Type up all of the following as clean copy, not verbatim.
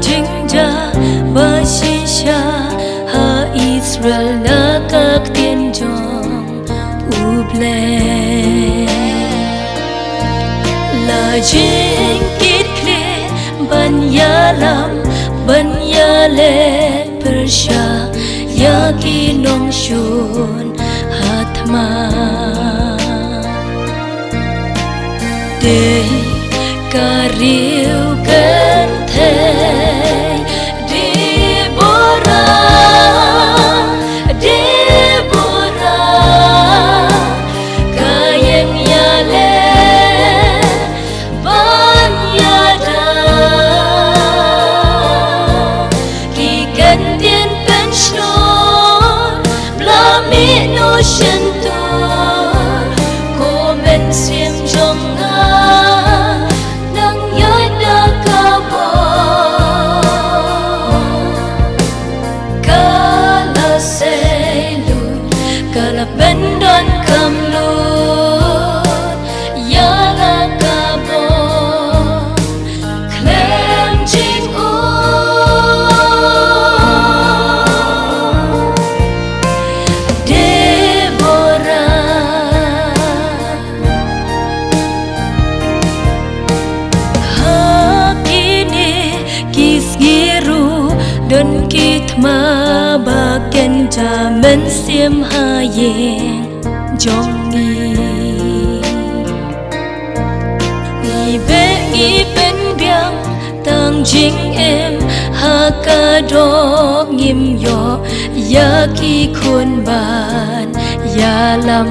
Jinja Bashisha Ha Israel Na Các Tiên Jong Uble La Jing Kit Kle Ban Ya Lam Ban Ya Le Persha Ya Ki Nong Shun Hatma De Kariu Kan Đơn kỳ thma ba ken cha men xiêm ha yeng jong ni be i ben biang tang jing em ha ka do ngim yo ya ki khun ban ya lam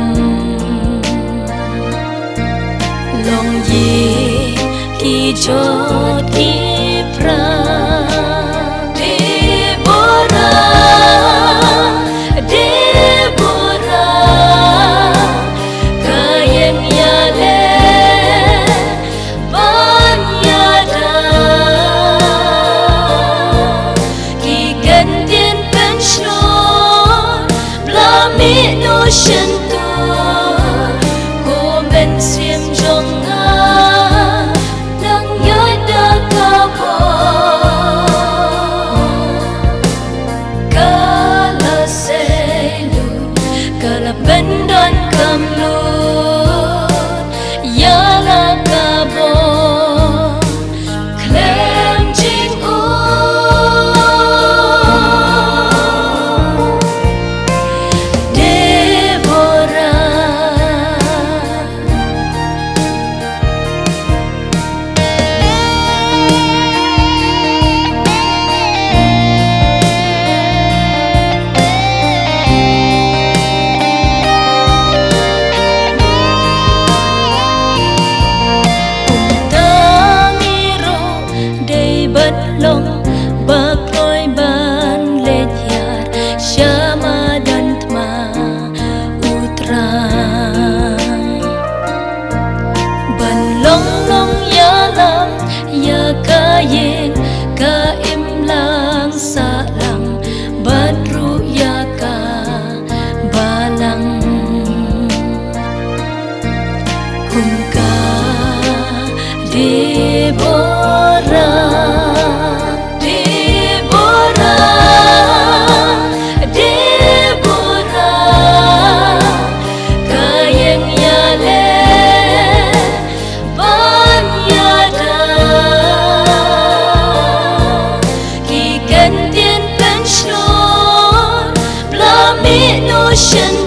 long ye ki chot ki pra long ba khoi ban le thiar shama dan thma utra ban long long ya lam ya ka yen ka im lang sa lang ban ru ya ka balang kum ka Deborah ocean